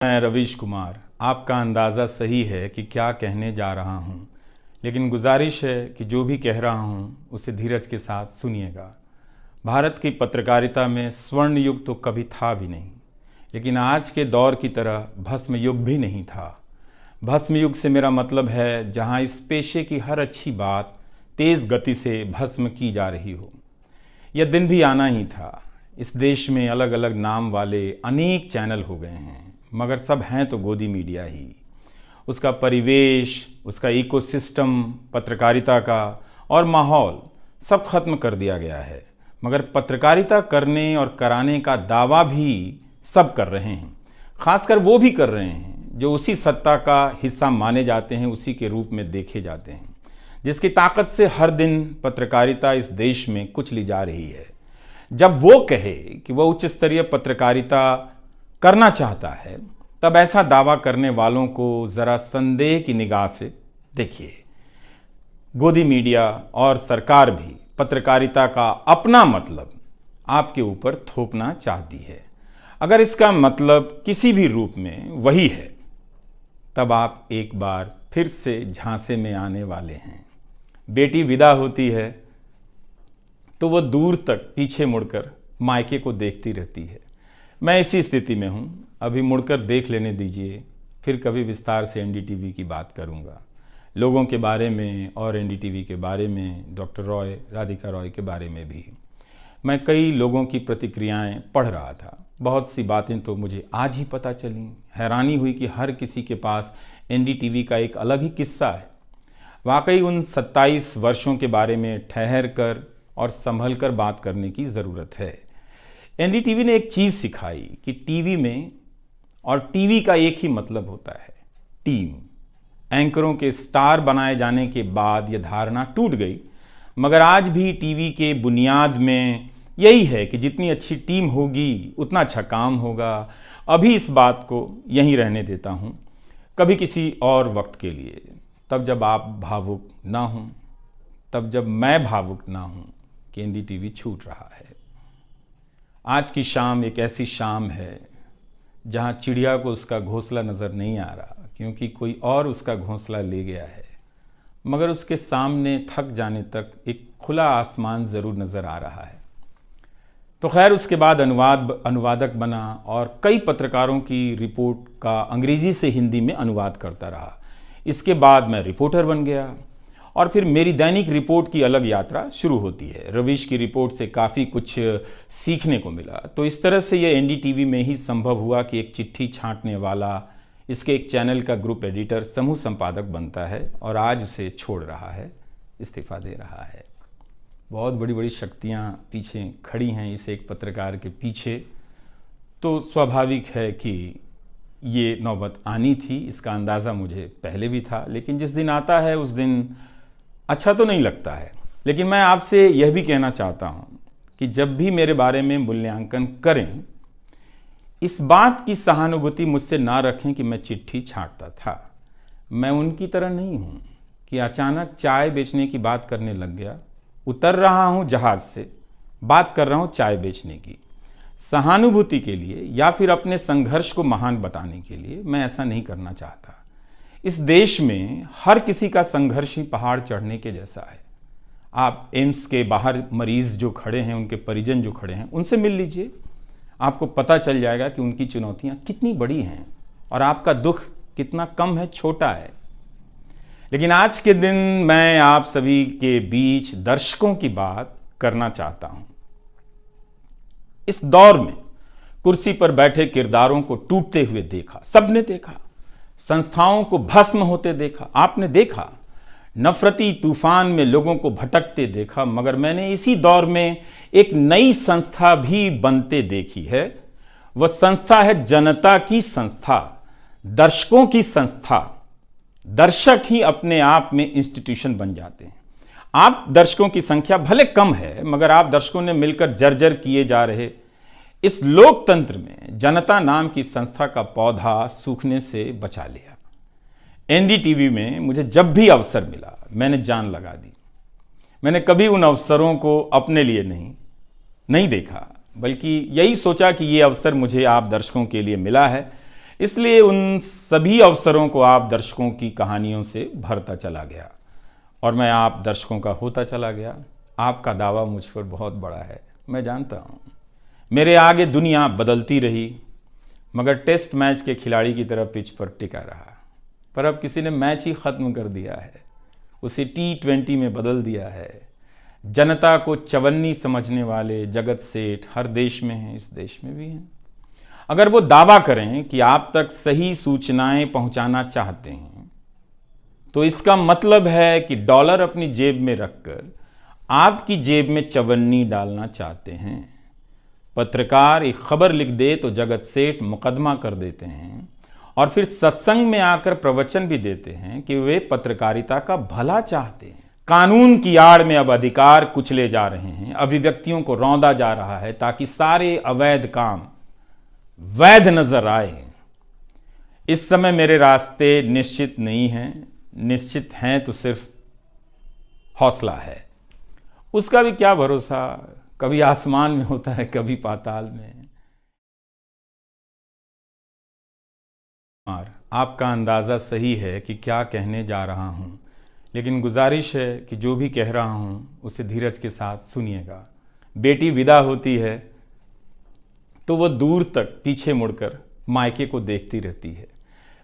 मैं रवीश कुमार। आपका अंदाज़ा सही है कि क्या कहने जा रहा हूँ, लेकिन गुजारिश है कि जो भी कह रहा हूँ उसे धीरज के साथ सुनिएगा। भारत की पत्रकारिता में स्वर्ण युग तो कभी था भी नहीं, लेकिन आज के दौर की तरह भस्म युग भी नहीं था। भस्म युग से मेरा मतलब है जहाँ इस पेशे की हर अच्छी बात तेज़ गति से भस्म की जा रही हो। यह दिन भी आना ही था। इस देश में अलग अलग नाम वाले अनेक चैनल हो गए हैं, मगर सब हैं तो गोदी मीडिया ही। उसका परिवेश, उसका इकोसिस्टम, पत्रकारिता का और माहौल सब खत्म कर दिया गया है। मगर पत्रकारिता करने और कराने का दावा भी सब कर रहे हैं। खासकर वो भी कर रहे हैं जो उसी सत्ता का हिस्सा माने जाते हैं, उसी के रूप में देखे जाते हैं, जिसकी ताकत से हर दिन पत्रकारिता इस देश में कुचली जा रही है। जब वो कहे कि वह उच्च स्तरीय पत्रकारिता करना चाहता है, तब ऐसा दावा करने वालों को ज़रा संदेह की निगाह से देखिए। गोदी मीडिया और सरकार भी पत्रकारिता का अपना मतलब आपके ऊपर थोपना चाहती है। अगर इसका मतलब किसी भी रूप में वही है, तब आप एक बार फिर से झांसे में आने वाले हैं। बेटी विदा होती है तो वह दूर तक पीछे मुड़कर मायके को देखती रहती है। मैं इसी स्थिति में हूँ। अभी मुड़कर देख लेने दीजिए, फिर कभी विस्तार से एनडीटीवी की बात करूँगा, लोगों के बारे में और एनडीटीवी के बारे में, डॉक्टर रॉय, राधिका रॉय के बारे में भी। मैं कई लोगों की प्रतिक्रियाएं पढ़ रहा था। बहुत सी बातें तो मुझे आज ही पता चली। हैरानी हुई कि हर किसी के पास एनडीटीवी का एक अलग ही किस्सा है। वाकई उन 27 वर्षों के बारे में ठहर कर और संभल कर बात करने की ज़रूरत है। एनडीटीवी ने एक चीज़ सिखाई कि टीवी में और टीवी का एक ही मतलब होता है, टीम। एंकरों के स्टार बनाए जाने के बाद यह धारणा टूट गई, मगर आज भी टीवी के बुनियाद में यही है कि जितनी अच्छी टीम होगी उतना अच्छा काम होगा। अभी इस बात को यहीं रहने देता हूँ, कभी किसी और वक्त के लिए, तब जब आप भावुक ना हों, तब जब मैं भावुक ना हूँ कि एनडीटीवी छूट रहा है। आज की शाम एक ऐसी शाम है जहाँ चिड़िया को उसका घोंसला नज़र नहीं आ रहा, क्योंकि कोई और उसका घोंसला ले गया है, मगर उसके सामने थक जाने तक एक खुला आसमान ज़रूर नज़र आ रहा है। तो खैर, उसके बाद अनुवादक बना और कई पत्रकारों की रिपोर्ट का अंग्रेज़ी से हिंदी में अनुवाद करता रहा। इसके बाद मैं रिपोर्टर बन गया और फिर मेरी दैनिक रिपोर्ट की अलग यात्रा शुरू होती है। रवीश की रिपोर्ट से काफ़ी कुछ सीखने को मिला। तो इस तरह से ये एनडीटीवी में ही संभव हुआ कि एक चिट्ठी छांटने वाला इसके एक चैनल का ग्रुप एडिटर समूह संपादक बनता है और आज उसे छोड़ रहा है, इस्तीफा दे रहा है। बहुत बड़ी बड़ी शक्तियाँ पीछे खड़ी हैं इस एक पत्रकार के पीछे। तो स्वाभाविक है कि ये नौबत आनी थी, इसका अंदाज़ा मुझे पहले भी था, लेकिन जिस दिन आता है उस दिन अच्छा तो नहीं लगता है। लेकिन मैं आपसे यह भी कहना चाहता हूँ कि जब भी मेरे बारे में मूल्यांकन करें, इस बात की सहानुभूति मुझसे ना रखें कि मैं चिट्ठी छांटता था। मैं उनकी तरह नहीं हूँ कि अचानक चाय बेचने की बात करने लग गया। उतर रहा हूँ जहाज़ से, बात कर रहा हूँ चाय बेचने की। सहानुभूति के लिए या फिर अपने संघर्ष को महान बताने के लिए मैं ऐसा नहीं करना चाहता। इस देश में हर किसी का संघर्ष ही पहाड़ चढ़ने के जैसा है। आप एम्स के बाहर मरीज जो खड़े हैं, उनके परिजन जो खड़े हैं, उनसे मिल लीजिए। आपको पता चल जाएगा कि उनकी चुनौतियां कितनी बड़ी हैं और आपका दुख कितना कम है, छोटा है। लेकिन आज के दिन मैं आप सभी के बीच दर्शकों की बात करना चाहता हूं। इस दौर में कुर्सी पर बैठे किरदारों को टूटते हुए देखा, सबने देखा। संस्थाओं को भस्म होते देखा, आपने देखा। नफरती तूफान में लोगों को भटकते देखा, मगर मैंने इसी दौर में एक नई संस्था भी बनते देखी है। वह संस्था है जनता की संस्था, दर्शकों की संस्था। दर्शक ही अपने आप में इंस्टीट्यूशन बन जाते हैं। आप दर्शकों की संख्या भले कम है, मगर आप दर्शकों ने मिलकर जर्जर किए जा रहे इस लोकतंत्र में जनता नाम की संस्था का पौधा सूखने से बचा लिया। एनडीटीवी में मुझे जब भी अवसर मिला, मैंने जान लगा दी। मैंने कभी उन अवसरों को अपने लिए नहीं देखा, बल्कि यही सोचा कि ये अवसर मुझे आप दर्शकों के लिए मिला है, इसलिए उन सभी अवसरों को आप दर्शकों की कहानियों से भरता चला गया और मैं आप दर्शकों का होता चला गया। आपका दावा मुझ पर बहुत बड़ा है, मैं जानता हूँ। मेरे आगे दुनिया बदलती रही, मगर टेस्ट मैच के खिलाड़ी की तरह पिच पर टिका रहा। पर अब किसी ने मैच ही ख़त्म कर दिया है, उसे T20 में बदल दिया है। जनता को चवन्नी समझने वाले जगत सेठ हर देश में हैं, इस देश में भी हैं। अगर वो दावा करें कि आप तक सही सूचनाएं पहुंचाना चाहते हैं, तो इसका मतलब है कि डॉलर अपनी जेब में रखकर आपकी जेब में चवन्नी डालना चाहते हैं। पत्रकार एक खबर लिख दे तो जगत सेठ मुकदमा कर देते हैं और फिर सत्संग में आकर प्रवचन भी देते हैं कि वे पत्रकारिता का भला चाहते हैं। कानून की आड़ में अब अधिकार कुचले जा रहे हैं, अभिव्यक्तियों को रौंदा जा रहा है ताकि सारे अवैध काम वैध नजर आए। इस समय मेरे रास्ते निश्चित नहीं हैं, निश्चित हैं तो सिर्फ हौसला है। उसका भी क्या भरोसा, कभी आसमान में होता है, कभी पाताल में। आपका अंदाज़ा सही है कि क्या कहने जा रहा हूँ, लेकिन गुजारिश है कि जो भी कह रहा हूँ उसे धीरज के साथ सुनिएगा। बेटी विदा होती है तो वो दूर तक पीछे मुड़कर मायके को देखती रहती है।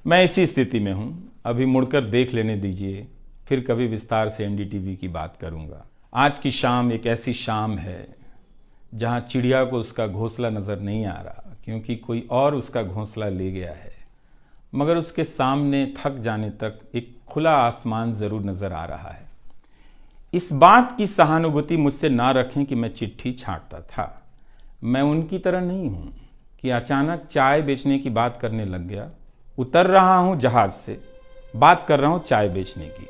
मैं इसी स्थिति में हूँ, अभी मुड़कर देख लेने दीजिए, फिर कभी विस्तार से NDTV की बात करूँगा। आज की शाम एक ऐसी शाम है जहाँ चिड़िया को उसका घोंसला नज़र नहीं आ रहा, क्योंकि कोई और उसका घोंसला ले गया है, मगर उसके सामने थक जाने तक एक खुला आसमान ज़रूर नज़र आ रहा है। इस बात की सहानुभूति मुझसे ना रखें कि मैं चिट्ठी छांटता था। मैं उनकी तरह नहीं हूँ कि अचानक चाय बेचने की बात करने लग गया। उतर रहा हूँ जहाज़ से, बात कर रहा हूँ चाय बेचने की।